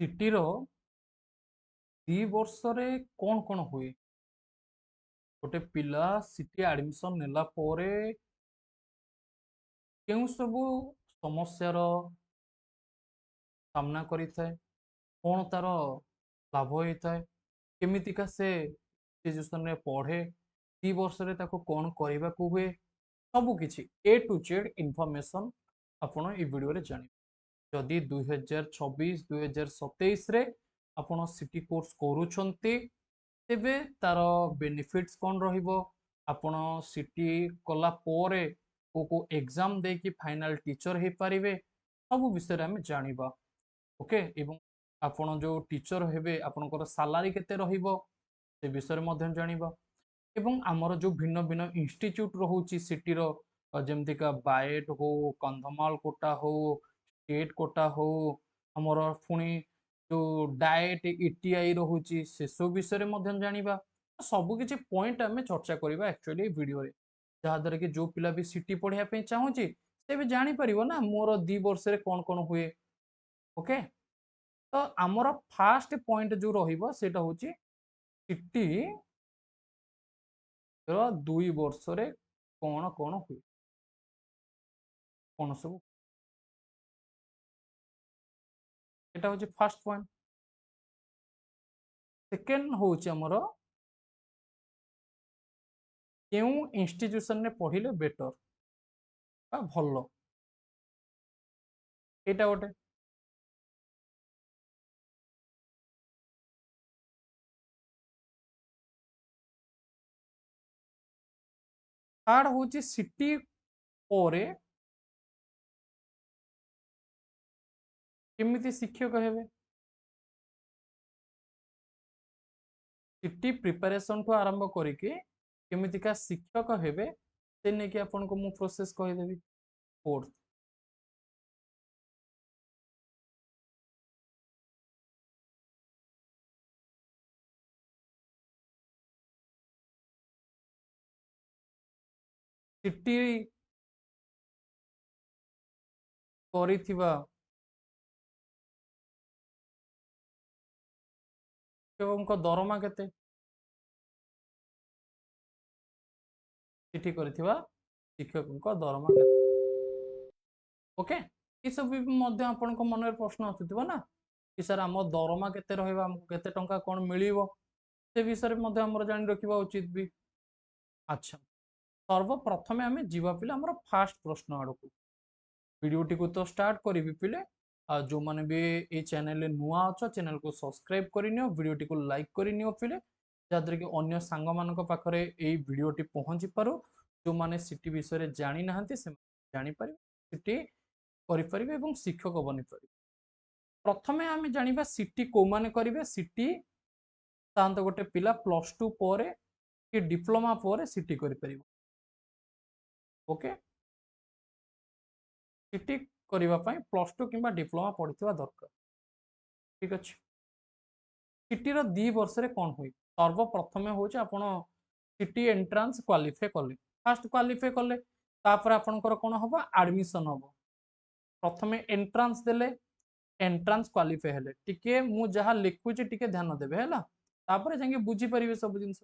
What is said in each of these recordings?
ସିଟିର 2 ବର୍ଷରେ କଣ ହୁଏ? ଗୋଟେ ପିଲା ସିଟି ଆଡମିସନ ନେଲା ପରେ କେଉଁ ସବୁ ସମସ୍ୟାର ସାମ୍ନା କରିଥାଏ? କଣ ତାର ଲାଭ ହେଇଥାଏ? କେମିତିକା ସେ ଇନଷ୍ଟିଟ୍ୟୁସନରେ ପଢେ? 2 ବର୍ଷରେ ତାକୁ କଣ କରିବାକୁ ହୁଏ? ସବୁ କିଛି A to Z ଇନଫର୍ମେସନ ଆପଣ এই ଭିଡିଓରେ ଜାଣିବେ। ଯଦି 2026 2027ରେ ଆପଣ ସିଟି କୋର୍ସ କରୁଛନ୍ତି ତେବେ ତାର ବେନିଫିଟ୍ସ କଣ ରହିବ? ଆପଣ ସିଟି କଲା ପରେ କୋଉ କୋଉ ଏକ୍ସାମ ଦେଇକି ଫାଇନାଲ ଟିଚର ହେଇପାରିବେ? ସବୁ ବିଷୟରେ ଆମେ ଜାଣିବା। ଓକେ, ଏବଂ ଆପଣ ଯୋଉ ଟିଚର ହେବେ ଆପଣଙ୍କର ସାଲାରୀ କେତେ ରହିବ ସେ ବିଷୟରେ ମଧ୍ୟ ଜାଣିବା। ଏବଂ ଆମର ଯୋଉ ଭିନ୍ନ ଭିନ୍ନ ଇନଷ୍ଟିଚ୍ୟୁଟ ରହୁଛି ସିଟିର, ଯେମିତିକା ବାଏଟ ହଉ, କନ୍ଧମାଳ କୋଟା ହଉ, ଷ୍ଟେଟ କୋଟା ହଉ, ଆମର ପୁଣି ଯୋଉ ଡାଏଟ ଇଟିଆଇ ରହୁଛି ସେସବୁ ବିଷୟରେ ମଧ୍ୟ ଜାଣିବା। ସବୁ କିଛି ପଏଣ୍ଟ ଆମେ ଚର୍ଚ୍ଚା କରିବା ଆକ୍ଚୁଆଲି ଏଇ ଭିଡିଓରେ, ଯାହାଦ୍ୱାରା କି ଯୋଉ ପିଲା ବି ସିଟି ପଢିବା ପାଇଁ ଚାହୁଁଛି ସେ ବି ଜାଣିପାରିବ ନା ମୋର 2 ବର୍ଷରେ କଣ ହୁଏ। ଓକେ, ତ ଆମର ଫାଷ୍ଟ ପଏଣ୍ଟ ଯୋଉ ରହିବ ସେଇଟା ହଉଛି ସିଟି ର 2 ବର୍ଷରେ କଣ ହୁଏ, କଣ ସବୁ। এটা হচ্ছে ফার্স্ট পয়েন্ট। সেকেন্ড হচ্ছে আমার কেউ ইনস্টিट्यूशन পড়িলে বেটর বা ভাল, এটা গোটে। থার্ড হচ্ছে সিটি পরে কেমিতি শিক্ষক হেবে। সিটি প্রিপারেসন ঠু আরম্ভ করিকি কেমিতিকা শিক্ষক হেবে সে নেকি আপনাকে মু প্রসেস কহিদেবি। ফোর্থ, সিটি করিଥିବା শিক্ষকଙ୍କ দরমা কেতে? সিটি করিଥିବା শিক্ষকଙ୍କ দরমা কেতে? ওকে, ଏସବୁ ବି ମଧ୍ୟ ଆପଣଙ୍କ ମନରେ ପ୍ରଶ୍ନ ଆସୁଥିବ ନା କି ସାର୍ ଆମ ଦରମା କେତେ ରହିବ, ଆମକୁ କେତେ ଟଙ୍କା କଣ ମିଳିବ, ସେ ବିଷୟରେ ମଧ୍ୟ ଆମର ଜାଣି ରଖିବା ଉଚିତ ବି। ଆଚ୍ଛା, ସର୍ବପ୍ରଥମେ ଆମେ ଯିବା ପିଲେ ଆମର ଫାଷ୍ଟ ପ୍ରଶ୍ନ ଆଡ଼କୁ। ଭିଡ଼ିଓଟିକୁ ତ ଷ୍ଟାର୍ଟ କରିବି ପିଲେ, ଆଉ ଯେଉଁମାନେ ବି এই ଚ୍ୟାନେଲରେ ନୂଆ ଅଛ ଚ୍ୟାନେଲକୁ ସବସ୍କ୍ରାଇବ କରିନିଅ, ଭିଡ଼ିଓଟିକୁ ଲାଇକ୍ କରିନିଅ ପିଲେ, ଯାହାଦ୍ୱାରା କି ଅନ୍ୟ ସାଙ୍ଗମାନଙ୍କ ପାଖରେ এই ଭିଡ଼ିଓଟି ପହଞ୍ଚି ପାରୁ। ଯେଉଁମାନେ ସିଟି ବିଷୟରେ ଜାଣିନାହାନ୍ତି ସେମାନେ ଜାଣିପାରିବେ, ସିଟି କରିପାରିବେ ଏବଂ ଶିକ୍ଷକ ବନିପାରିବେ। ପ୍ରଥମେ ଆମେ ଜାଣିବା ସିଟି କୋଉମାନେ କରିବେ। ସିଟି ସାଧାରଣତଃ ଗୋଟେ ପିଲା +2 ପରେ କି ଡିପ୍ଲୋମା ପରେ ସିଟି କରିପାରିବ। ଓକେ, ସିଟି କରିବା ପାଇଁ +2 କିମ୍ବା ଡିପ୍ଲୋମା ପଢିଥିବା ଦରକାର। ଠିକ ଅଛି, ସିଟିର 2 ବର୍ଷରେ କଣ ହୁଏ? ସର୍ବପ୍ରଥମେ ହଉଛି ଆପଣ ସିଟି ଏଣ୍ଟ୍ରାନ୍ସ କ୍ୱାଲିଫାଏ କଲେ, ଫାଷ୍ଟ କ୍ୱାଲିଫାଏ କଲେ, ତାପରେ ଆପଣଙ୍କର କଣ ହବ, ଆଡମିସନ ହବ। ପ୍ରଥମେ ଏଣ୍ଟ୍ରାନ୍ସ ଦେଲେ, ଏଣ୍ଟ୍ରାନ୍ସ କ୍ୱାଲିଫାଏ ହେଲେ, ଟିକେ ମୁଁ ଯାହା ଲେଖୁଛି ଟିକେ ଧ୍ୟାନ ଦେବେ ହେଲା, ତାପରେ ଯାଇକି ବୁଝିପାରିବେ ସବୁ ଜିନିଷ।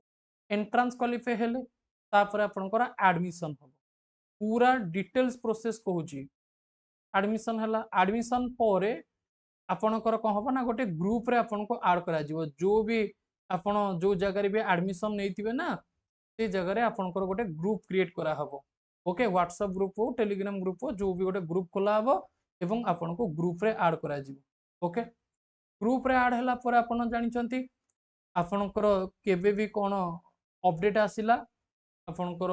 ଏଣ୍ଟ୍ରାନ୍ସ କ୍ୱାଲିଫାଏ ହେଲେ ତାପରେ ଆପଣଙ୍କର ଆଡମିସନ ହବ। पूरा डिटेल्स प्रोसेस कहूची। एडमिशन है, एडमिशन पर आपणकर कौन हम ना गोटे ग्रुप रे आपन को ऐड करा जिवो, जो भी आपण जो जगह भी एडमिशन नहीं ना से जगह आपणकर गोटे ग्रुप क्रिएट करा हबो। ओके, व्हाट्सएप ग्रुप हो, टेलीग्राम ग्रुप हो, जो भी गोटे ग्रुप खोला हबो एवं आपन को ग्रुप रे ऐड करा जिवो। ओके, ग्रुप रे ऐड हला पर आपण जानिचंती आपणकर केबे भी कोन अपडेट आसिला, आपणकर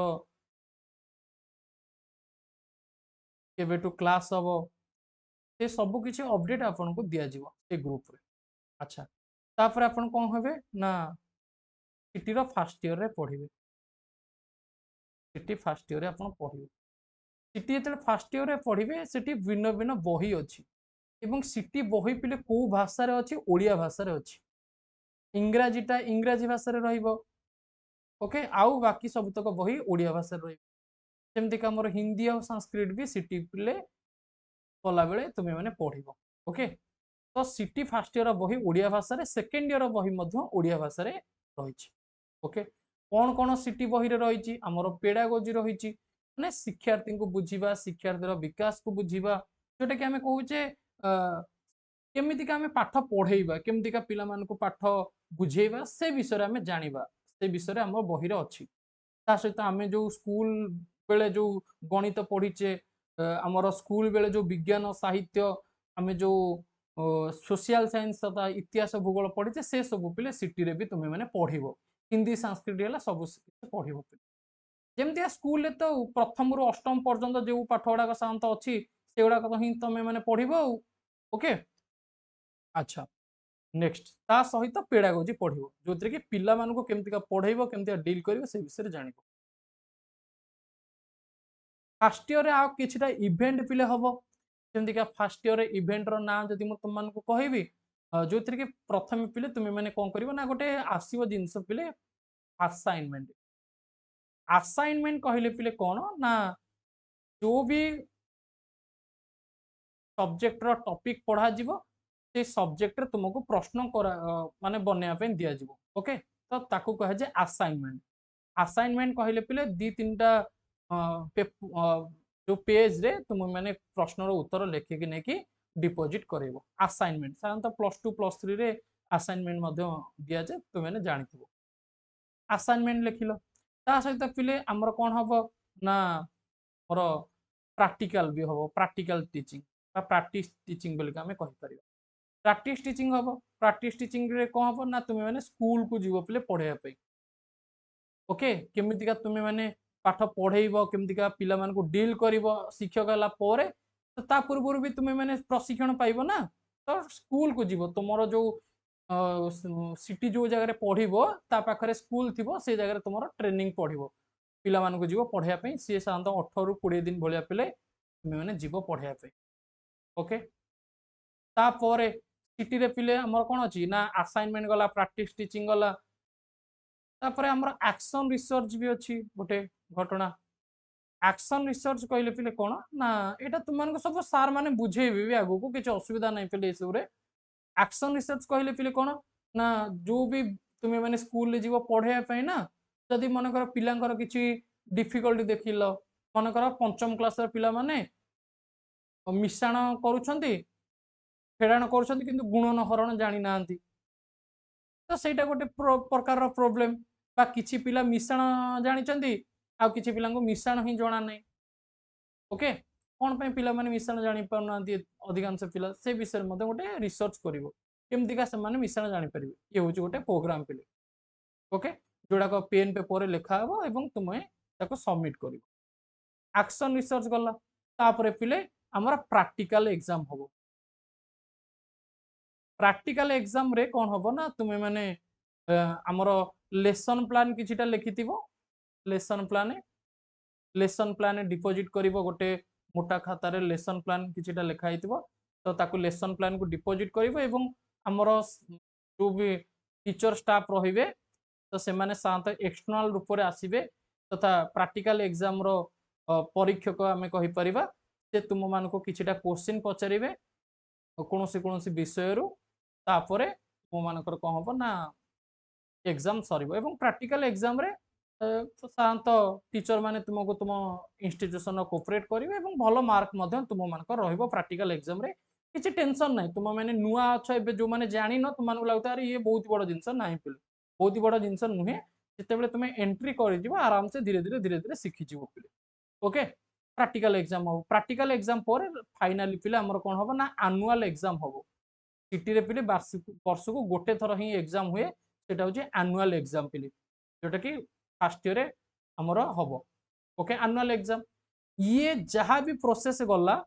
केबेटू क्लास हम, से सब किसी अपडेट आपको दिज्व से ग्रुप रे। अच्छा, तापर आपन कौन हे ना सिटी फास्ट इयर रे पढ़े। सिटी फास्ट इयर आप पढ़े, सिटी जो फास्ट इयर रे पढ़े सिटी भिन्न भिन्न बही अच्छी, सिटी बही पिले कौ भाषा अच्छी, ओडिया भाषा अच्छी, इंग्राजीटा इंग्राजी भाषा रहिबो। ओके, आउ बाकी सबतक बही ओडिया भाषा रमिका मोर हिंदी और संस्कृत भी सिटी पिले कला बेले तुम्हें मैंने पढ़। ओके, तो सिटी फास्ट इयर बही ओडिया भाषा रे सेकेंड इयर बही मध्य ओडिया भाषा रे रही ओके कौन कौन सिटी बही रे रही आमर पेडागोजी रही माने शिक्षार्थी को बुझीबा शिक्षार्थी विकास को बुझीबा जोटा कि आम कहे केमितिका आम पाठ पढ़ेबा केमितिका पिला मानकु पाठ बुझेबा से विषय आम जानिबा से विषय आम बही रे अछि ता सहित आम जो स्कूल बेले जो गणित पढ़ीचे आमर स्कूल बेले जो विज्ञान साहित्य आम जो सोशल साइंस तथा इतिहास भूगोल पढ़ीचे से सब पिले सिटी रे भी तुम्हें मैंने पढ़िबो हिंदी संस्कृत है सब पढ़िबो जमती स्कूल तो प्रथम रु अष्टम पर्यंत जो पाठ गुड़ाक साधारणतः अच्छी से गुड़ाक ही तुम मैंने पढ़िबो ओके अच्छा नेक्स्ट ता सहित पेडागोजी पढ़िबो जोथिरे कि पिला मानको केमतिका पढ़ेइबो केमतिका डील करिवो से विषय जानिबो फास्ट इयर आ किछटा इवेंट पिले हबो जेमतिका फास्ट इयर इवेंट रो नाम जदि मु तुम मानको कहिबी जो कि प्रथम पिले तुम मैंने कौन कर ना गोटे आसव जिनस पिले असाइनमेंट असाइनमेंट कहले पिले कौन ना जो भी सब्जेक्ट रो टॉपिक पढ़ा जीवो से सब्जेक्ट रे तुमको प्रश्न माने बनया पे दिया जीवो ओके तो ताकू कहे जे असाइनमेंट असाइनमेंट कहले पिले दी तीनटा जो पेज रे तुम मैंने प्रश्न रो उत्तर लेखिक नेकी डिपोजिट करेबो असाइनमेंट साधारणतः +2 +3 रे असाइनमेंट मध्य दिया जाए तुम मैंने जानिथिबो असाइनमेंट लिखिलो ता सहित पिले हमर कोन हबो ना मोर प्रैक्टिकल भी हबो प्रैक्टिकल टीचिंग बा प्रैक्टिस टीचिंग बोली हमें कहि परिबा प्रैक्टिस टीचिंग हबो प्रैक्टिस टीचिंग रे कोन हबो ना तुम मैंने स्कूल को जीवो पिले पढ़ेया पे ओके केमितिका तुम मैंने पाठ पढ़ेइबो केमितिका पिला मानको डील करिवो शिक्षक हला पोरे तो ता पूर्व भी तुम मैंने प्रशिक्षण पाइबो ना तो स्कूल को जीवो तुमरो जो सिटी जो जगह पढ़िबो ता पाखरे स्कूल थिबो से जगह तुमरो ट्रेनिंग पढ़िबो पिला मानको जीवो पढ़िया पे सी साधारणतः 18 रु 20 दिन भलिया पिले तुम मैंने जीवो पढ़िया पे ओके तापर सिटी रे पिले हमर कोन अछि ना असाइनमेंट गला प्रैक्टिस टीचिंग गला तापर हमर एक्शन रिसर्च भी अछि गोटे घटना एक्शन रिसर्च कहले पिले कोन ना एटा तुम मानको सब सार माने बुझेबे भी आगु को किछ असुविधा नै पिले एसुरे एक्शन रिसर्च कहले पिले कोन ना जो भी तुम मैंने स्कूल ले जीवो पढ़े पे ना जदि मन कर पिलांकर किछि डिफिकल्टी देखिलो मन कर पंचम क्लास र पिला माने मिश्रण करूछंती फेडाण करूछंती किंतु गुणन हरण जानि नांती तो सेटा गोटे प्रकार रो प्रॉब्लम बा किछि पिला मिश्रण जानिचंती आ किछि पिला को मिश्रण ही जणा नै ओके कौन पे पिला माने मिश्रण जानि पाउनांती अधिकांश पिला से विषय मध्ये गोटे रिसर्च करिवो केमतिका से माने मिश्रण जानि परिबे ये होची गोटे प्रोग्राम पिले ओके जोड़ा को पेन पेपर रे लिखा हबो एवं तुमे ताको सबमिट करिवो एक्शन रिसर्च गला तापरे पिले हमरा प्रैक्टिकल एग्जाम हबो प्रैक्टिकल एग्जाम रे कोन हबो ना तुमे माने हमर लेसन प्लान किछिटा लिखिथिबो लेसन प्लान डिपोजिट करिवो गोटे मोटा खाता रे लेसन प्लान किछिटा लिखा हिथिबो तो ताकू लेसन प्लान को डिपोजिट करिवो एवं हमर जो भी टीचर स्टाफ रहिबे तो से माने साथ एक्सटर्नल रूप रे आसीबे तथा प्रैक्टिकल एग्जाम रो परीक्षक आमे कहि परिबा से तुम मानको किछिटा क्वेश्चन पचारिबे कोनोसी कोनोसी विषय रु तापरे तुम मानकर कोन हबो ना एग्जाम सरीबो एवं प्रैक्टिकल एग्जाम रे साधारणतः टीचर माने तुमको तुम इंस्टीट्यूशन कोऑपरेट करिवे एवं भलो मार्क मध्य तुम मानकर रहिबो प्रैक्टिकल एग्जाम रे किछि टेंशन नै तुम माने नुआ अछ एबे जो माने जानि न तुम मानको लागता अरे ये बहुत बड़ जिंस नाही पिले बहुत बड़ जिंस नुहे जेतेबेले तुम एंट्री करि दिबो आराम से धीरे धीरे सीखि जिवो पिले ओके प्रैक्टिकल एग्जाम हो प्रैक्टिकल एग्जाम पर फाइनली पिले हमर कोन हबो ना एनुअल एग्जाम हबो सिटी रे पिले वर्ष को गोटे थर ही एग्जाम हुए सेटा होची एनुअल एग्जाम पिले जोटा कि फास्ट ईयर हमर हबो ओके एनुअल एग्जाम ये जहाँ भी प्रोसेस गला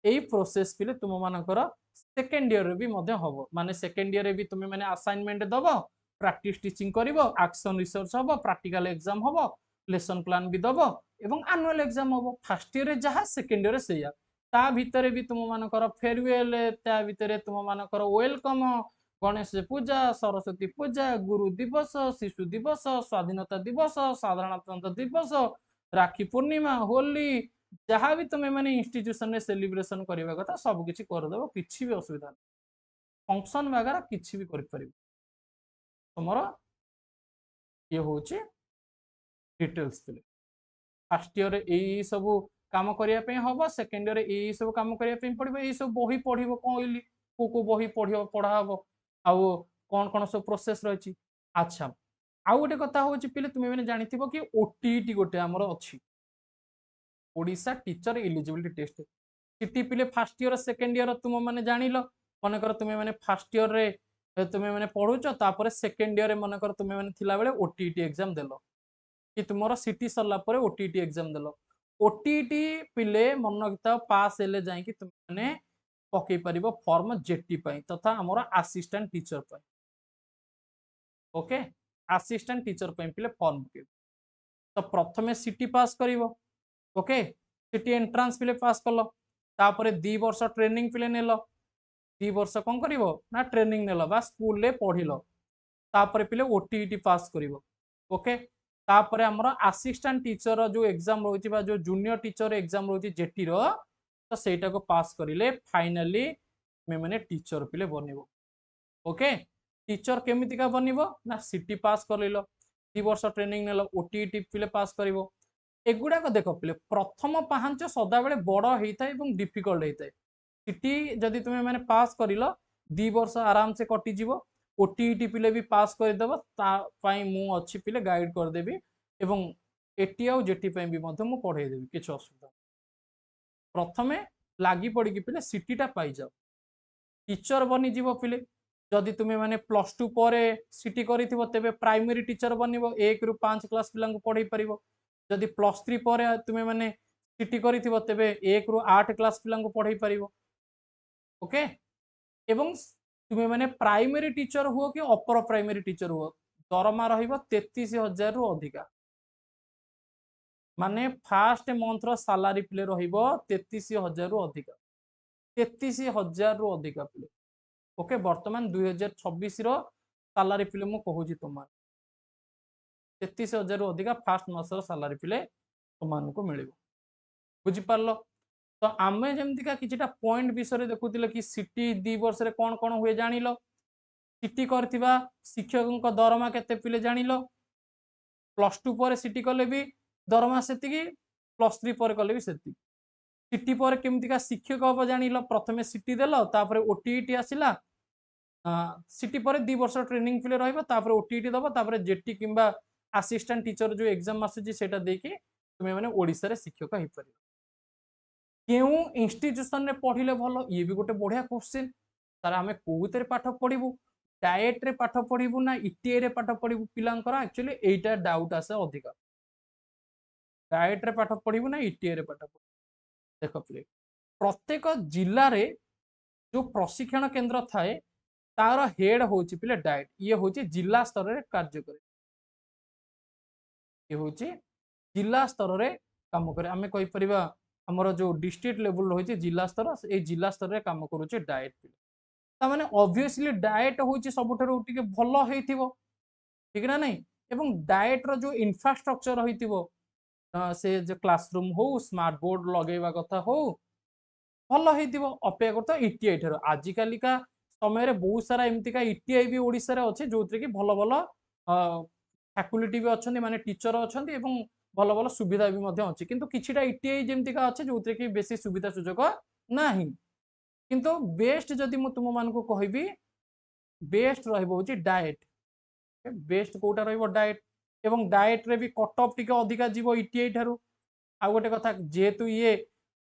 एई प्रोसेस पिले तुम मानकर सेकेंड ईयर रे भी मध्य हबो माने सेकेंड ईयर रे भी तुम माने असाइनमेंट दबो प्रैक्टिस टीचिंग करिवो एक्शन रिसर्च हबो प्रैक्टिकल एग्जाम हबो लेसन प्लान भी दबो एवं एनुअल एग्जाम हबो फर्स्ट ईयर रे जहाँ सेकेंड ईयर रे सेया ता भितरे भी तुम मानकर फेयरवेल ता भितरे तुम मानकर वेलकम गणेश पूजा सरस्वती पूजा गुरु दिवस शिशु दिवस स्वाधीनता दिवस साधारणतंत्र दिवस राखी पूर्णिमा होली जहाँ भी तुम माने इंस्टीट्यूशन में सेलिब्रेशन करबा कथा सब किछि कर देबो किछि भी असुविधा फंक्शन वगैरह किसी भी करि तुमर ये हूँ डिटेल्स पिले फास्ट ईयर यही सब काम करने हम सेकेंड ईयर यही सब कम करने पड़ो यही सब बही पढ़ो कहली को बही पढ़ा हम आउ कौन कौन सब प्रोसेस रही अच्छा आउ गोटे कथा हूँ पिले तुम्हें मैंने जानी कि ओटीटी गोटे आमर अच्छी ओडिशा टीचर एलिजिबिलिटी टेस्ट सीटी पिले फास्ट ईयर सेकेंड ईयर तुम मैंने जान मनकर तुम्हें मैंने फास्ट ईयर रे तुम्हें मैंने पढ़ुच तापर सेकेंड ईयर मनकर तुम्हें मैंने थिला बेले ओटीटी एग्जाम देल कि तुम सीटी सरला ओटीटी एग्जाम देल ओटीटी पिले मन रखिथा पास हेले जाइए तुमने पकई पार फॉर्म जेटी तथा आमर असिस्टेंट टीचर पर ओके असिस्टेंट टीचर पिले फॉर्म पकईब तो प्रथमे सीटी पास कर ओके सीटी एंट्रांस पिले पास कल तापर 2 वर्ष ट्रेनिंग पिले नेल 2 वर्ष कौन कर ना ट्रेनिंग नेल बा स्कूल पढ़िल तापर पिले ओटीटी पास कर ओके तापर आमर असिस्टेंट टीचर जो एग्जाम रही जो जूनियर टीचर एग्जाम रही जेटी रो तो सेटा को पास करिले फाइनली मैंने टीचर पिले बनइबो ओके टीचर केमितिका बनइबो ना सीटी पास कर 2 वर्ष ट्रेनिंग नेल ओटीटी पिले पास करिवो एगुड़ाक देख पिले प्रथम पाहांच सदा बेले बड़ होता है डिफिकल्ट होता है सीटी जदि तुम्हें मैंने पास कर 2 वर्ष आराम से कटिज ओटीटी पिले भी पास करदेव मु अच्छी पिले गाइड करदेवी एवं एटी आउ जेटी भी पढ़ेदेवी किसी असुविधा प्रथमे लगी पड़ी पिले सीटीटा पाई जाओ टीचर बनीज पिले जदि तुम्हें मैंने +2 पर सीटी कर तेरे प्राइमरी टीचर बनइब 1 ରୁ 5 क्लास पिला पढ़ई पार जदि +3 पर तुम्हें मैंने सीटी कर तेरे 1 ରୁ 8 क्लास पिला पढ़ई पार ओके एवं तुम्हें मैंने प्राइमरी टीचर हुआ कि अपर प्राइमरी टीचर हुआ दरमा रहिबो 33,000 रु अधिका माने फास्ट मंथ रो सैलरी पिले रहिबो 33,000 रु अधिका 33,000 रु अधिका पिले ओके वर्तमान 2026 रो सैलरी पिले मु कहूची तुम 33,000 रु अधिका फास्ट मासर सैलरी पिले तुम को मिलिबो बुझी पारलो तो आमे जेमतिका किछिटा पॉइंट विषय देखुतिले कि सिटी 2 वर्ष रे कोन कोन हुए जानिलो सिटी करथिबा शिक्षकक दरमा केते पिले जानिलो +2 पर सिटी कले भी दरमा सेतिकी +3 पर कले भी सेतिकी सिटी पर केमतिका शिक्षक हम जानिलो प्रथमे सिटी देलो तापर ओटीटी आसिला सिटी पर 2 वर्ष ट्रेनिंग पिले रहइबो तापर ओटीटी दबो तापर जेटी किंबा असिस्टेंट टीचर जो एग्जाम आसी सेटा देकी तुमे माने ओडिसा रे शिक्षक हेइ परिबो केउ इंस्टीट्यूशन रे पढ़िले भलो ये भी गोटे बढ़िया क्वेश्चन तार आमे कोउतरे पाठ पढ़िबु डाएट रे पाठ पढ़िबु ना ईटीआई रे पाठ पढ़िबु पिलांकर एक्चुअली एटा डाउट आसे अधिका डाएट रे पाठ पढ़िबु ना ईटीआई रे पाठ पढ़िबु देखो प्ले प्रत्येक जिल्ला रे जो प्रशिक्षण केंद्र थाए तार हेड होची पिले डाएट ये होची जिला स्तर रे कार्य करे ये होची जिला स्तर रे काम करे आमे कहि परिबा हमर जो डिस्ट्रिक्ट लेवल रही जिला स्तर ए जिला स्तर रे काम करूचे डाएट पिले ता माने ऑब्वियसली डाएट होची सबुठारो टिके भलो हेइथिबो ठीक ना नहीं एवं डाएट रो जो इंफ्रास्ट्रक्चर रहिथिबो से जो क्लासरूम हो स्मार्ट बोर्ड लगेवा कथा हो भल हेइथिबो अपेक्षा करता ईटीआई ठारो आजि कालिका समय रे बहुत सारा एमतिका ईटीआई भी ओडिसा रे अछि जोतरे कि भलो भलो फैकल्टी भी अछंती माने टीचर अछंती एवं भल भल सुविधा भी मध्य अछि किंतु किछिटा ईटीआई जेमतिका अछि जोतरे कि बेसी सुविधा सुजोग नाही किंतु बेस्ट जदि मु तुम मान को कहबी बेस्ट रहइबो होची डाएट बेस्ट कोटा रहइबो डाएट एवं डाएट रे भी कट ऑफ टिके अधिका जीवो ईटीआई ठारू आ गोटे कथा जेहेतु ये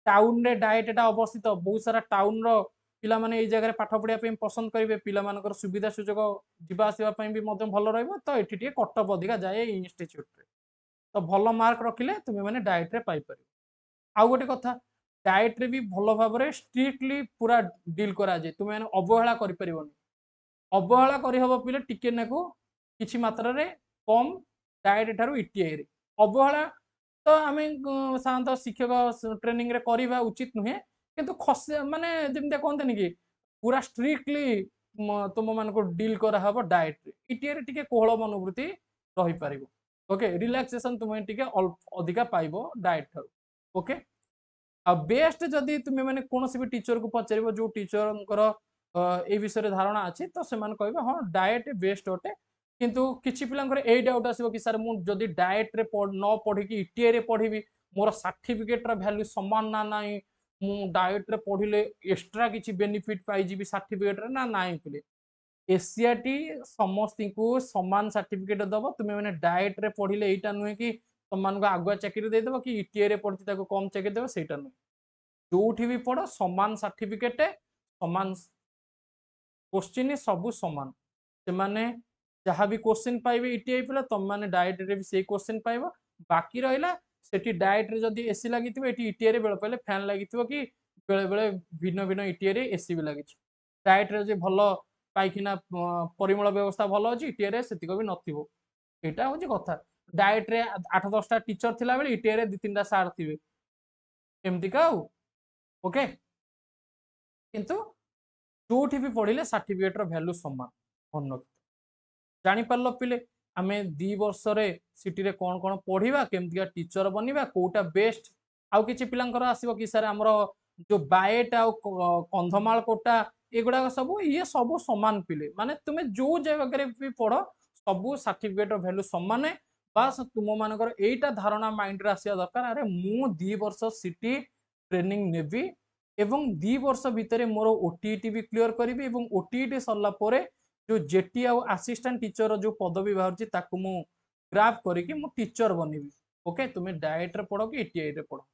टाउन रे डाएट एटा अवस्थित बहुत सारा टाउन रो पिला माने ए जगह रे पाठ पढ़िया पे पसंद करिवे पिला मानकर सुविधा सुजोग जिबा आसीबा पई भी मध्यम भलो रहइबो तो एठी टिके कट ऑफ अधिका जाए इंस्टीट्यूट रे तो भलो मार्क रखिले तुमे माने डाएट रे पाई परिबो आ गोटे कथा डाएट रे भी भलो भाबरे स्ट्रिक्टली पूरा डील करा जे तुमे माने अवहेला करि परिबोनी अवहेला करि हबो पिले टिके नाकू किछि मात्रा रे कम डाएट ठारू ईटीआई रे अवहेला तो आमे साधारणतः शिक्षक ट्रेनिंग रे करिबा उचित नुहे किंतु खसे माने जेमते कहंतनी कि पूरा स्ट्रिक्टली तुम मान को डील करा हबो डाएट रे ईटीआई रे टिके कोहଳ मनोवृत्ति रही पारिबो ओके रिलैक्सेशन तुमे टिके अधिका पाइबो डाएट ठारू ओके आ बेस्ट जदि तुमे माने कोनोसी भी टीचर को पचारिबो जो टीचर ए विषय धारणा अच्छी तो से कहे हाँ डाएट बेस्ट अटे किंतु किसी पिलांकर ए डाउट आसो कि सर मुझे डाएट रे न पढ़ी ईटीआई रे पढ़ी मोर सर्टिफिकेट वैल्यू समान ना ना मु डाएट रे पढ़िले एक्स्ट्रा किसी बेनिफिट पाई सर्टिफिकेट रे ना ना पिले एसीआटी समस्त को समान सर्टिफिकेट दब तुम्हें मैंने डाएट रे पढ़िले एटा नुहे कि तुम आगुआ चाकरी देदेव कि ईटीआई रे पढ़ी कम चाकरी देव सेटा नुहे जो भी पढ़ समान सर्टिफिकेट समान क्वेश्चन सब समान से जहाँ भी क्वेश्चन पाइबे ईटीआई पिला तुम मैंने डाएट रे भी से क्वेश्चन पाइब बाकी रहा सेठी डाएट रे जदी एसी लगी ईटीआई रे बेल पहले फैन लगी कि बेले बेले भिन्न भिन्न ईटीआई रे एसी भी लगी डाएट रे भल पाइकिना परिमल व्यवस्था भल अच्छी ईटीआई रे सेतिक भी नथिबो एटा होची कथा डाएट रे 8-10टा टीचर थिला बेले ईटीआई रे 2-3टा सार थिबे एमती का ओके किंतु जोठी भी पढ़िले सर्टिफिकेट रो वैल्यू समान मन जानी पारल पिले आमे 2 वर्ष रे सिटी रे कौन कौन पढ़िबा केमतिका टीचर बनिबा कोटा बेस्ट आउ किछि पिलांकर आसीबो कि सर हमरो जो बाएट आउ कंधमाल कोटा एगुडा सब ये सब समान पिले माने तुमे जो जगह भी पढ़ सब सर्टिफिकेट वैल्यू समान बास तुम मानकर एटा धारणा माइंड रे आसिया दरकार अरे मु 2 वर्ष सिटी ट्रेनिंग नेबी एवं 2 वर्ष भितर मोर ओटीईटी भी क्लियर करी एवं ओटीईटी सरला परे जो जेटी आउ असिस्टेंट टीचर जो पदवी बाहर ताकू मु ग्राफ करके मु टीचर बनिबी ओके तुम्हें डाएट रे पढ़ो कि ईटीआई रे पढ़ो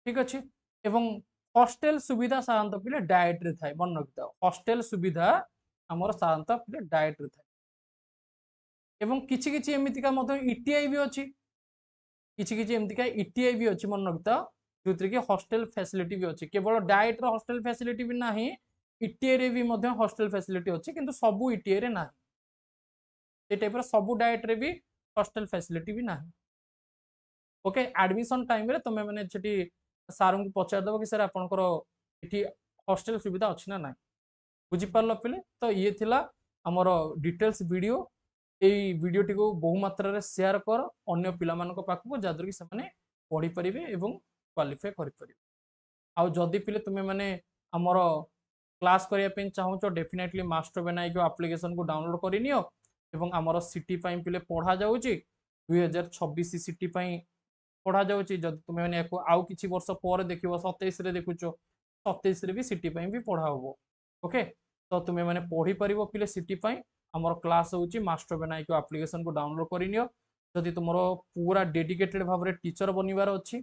ठीक अच्छे एवं हॉस्टेल सुविधा साधारणतः पिले डाएट रे थाए मन रखिता हॉस्टेल सुविधा हमर साधारणतः पिले डाएट रे थाए एवं किछि किछि एमितिका मधे ईटीआई भी अछि किछि किछि एमितिका ईटीआई भी अछि मन रखिता जोथि कि हॉस्टेल फैसिलिटी भी अछि केवल डाएट रो हॉस्टेल फैसिलिटी भी नाही ईटीआई रे भी मध्य हॉस्टेल फैसिलिटी अछि किंतु सबु ईटीआई रे नाही ए टाइप रो सबु डाएट रे भी हॉस्टेल फैसिलिटी भी नाही ओके एडमिशन टाइम रे तमे माने छटी सार को पचार दबो कि सर आपनकर एठी हॉस्टेल सुविधा अछि ना नाही बुझी पारल पिले तो ये थिला हमर डिटेल्स वीडियो एई वीडियोटी को बहु मात्रा रे शेयर कर अन्य पिला मानको पाखु जादर कि सने पढ़ी परिबे एवं क्वालिफाई करि परिबे आउ जदी पिले तुमे माने हमर क्लास करिया पे चाहूचो डेफिनेटली मास्टर बनाई एप्लिकेशन को डाउनलोड करि नियो एवं हमर सिटी पई पिले पढ़ा जाउची 2026 सिटी पई पढ़ा जाउची जदी तुमे माने एको आउ किछि वर्ष पर देखिबो 27 रे देखुचो 27 रे भी सिटी पई भी पढ़ा होबो ओके तो तुमे माने पढ़ी परिबो पिले सिटी पई हमर क्लास होउची मास्टर बनाई एप्लिकेशन को डाउनलोड करि नियो जदी तुमरो पूरा डेडिकेटेड भाव रे टीचर बनिवार अछि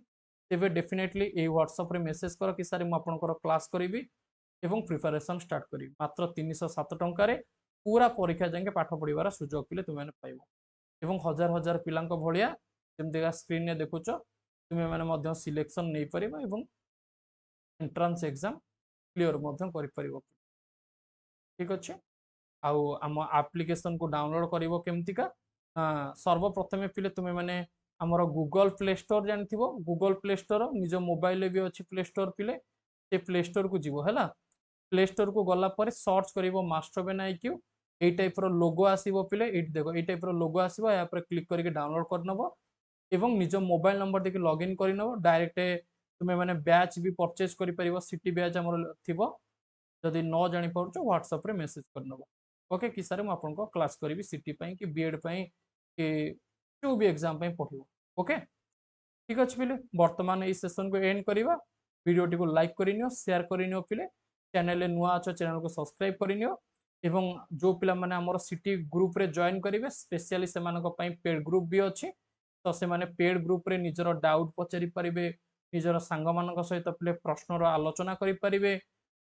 तेबे डेफिनेटली ए व्हाट्सएप रे मेसेज कर कि सर मु आपनकर क्लास करिवि एवं प्रिपरेशन स्टार्ट करी मात्र 307 टंका रे पूरा परीक्षा जाके पाठ पढ़िबार सुजोग पिले तुमे पाइबो एवं हजार हजार पिलांको भलिया जेमतिका स्क्रीन रे देखुचो तुमे माने मध्य सिलेक्शन नै परिबो एवं एंट्रेंस एग्जाम क्लियर मध्य करि परिबो ठीक अछि आउ आम एप्लिकेशन को डाउनलोड करिवो केमतिका सर्वप्रथमे पिले तुमे माने हमर गूगल प्ले स्टोर जानथिबो गूगल प्ले स्टोर निज मोबाइल रे भी अछि प्ले स्टोर पिले से प्ले स्टोर को जीवो हैला प्ले स्टोर को गला पर सर्च करिवो मास्टर बेन आईक्यू ए टाइप रो लोगो आसीबो पिले एट देखो ए टाइप रो लोगो आसीबो या पर क्लिक करके डाउनलोड कर नबो एवं निज मोबाइल नंबर देखि लॉगिन करि नबो डायरेक्ट तुमे माने बैच भी परचेज करि परिबो सिटी बैच हमर थिबो जदि न जानि पड़छो व्हाट्सएप रे मेसेज कर नबो ओके कि सर मु आपनको क्लास करिवि सिटी पई कि बीएड पई कि जो भी एग्जाम पई पढिबो ओके ठीक अछि पिले वर्तमान ए सेशन को एंड करिवा वीडियो टी को लाइक करिनियो शेयर करिनियो पिले चैनल रे नुआ अछ चैनल को सब्सक्राइब करिनियो एवं जो पिला माने हमर सिटी ग्रुप रे जॉइन करिवे स्पेशली से मानको पई पेड ग्रुप भी अछि तो से माने पेड ग्रुप रे निजरो डाउट पचारि परिबे निजरो संग मानको सहित पिले प्रश्न रो आलोचना करि परिबे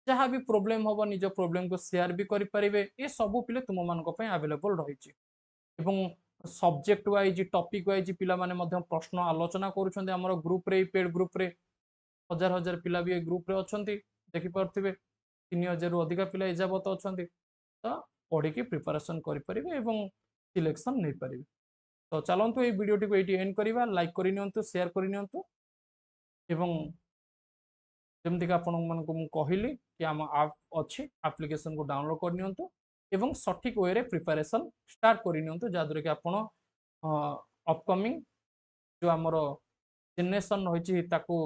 जहाँ भी प्रॉब्लम होबो निज प्रॉब्लम को शेयर भी करि परिबे ए सब पिले तुम मानको पई अवेलेबल रहिछि एवं सब्जेक्ट वाइज टॉपिक वाइज पिला माने मध्य प्रश्न आलोचना करूछन्ते हमर ग्रुप रे पेड ग्रुप रे हजार हजार पिला भी ग्रुप रे अछन्ती देखि पारथिबे 3000 रु अधिका पिला एजाबत अछन्ती तो पढ़ी की प्रिपरेशन करि परिबे एवं सिलेक्शन नै परिबे तो चलंतु ए वीडियो टी को एटी एंड करिवा लाइक करि नियंतु शेयर करि नियंतु एवं जेमति का आपण मन को मु कहिली कि हम ऐप अछि एप्लिकेशन को डाउनलोड कर नियंतु एवं सठिक वे रे प्रिपरेशन स्टार्ट करि नियंतु जादर कि आपण अपकमिंग जो हमर जेनरेशन होइछि ताको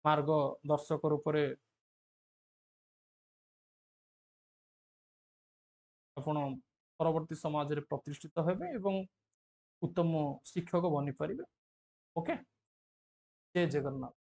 मार्ग दर्शक रूप रे ଆପଣ ପରବର୍ତ୍ତୀ ସମାଜରେ ପ୍ରତିଷ୍ଠିତ ହେବେ ଏବଂ ଉତ୍ତମ ଶିକ୍ଷକ ବନିପାରିବେ। ଓକେ, ଜୟ ଜଗନ୍ନାଥ।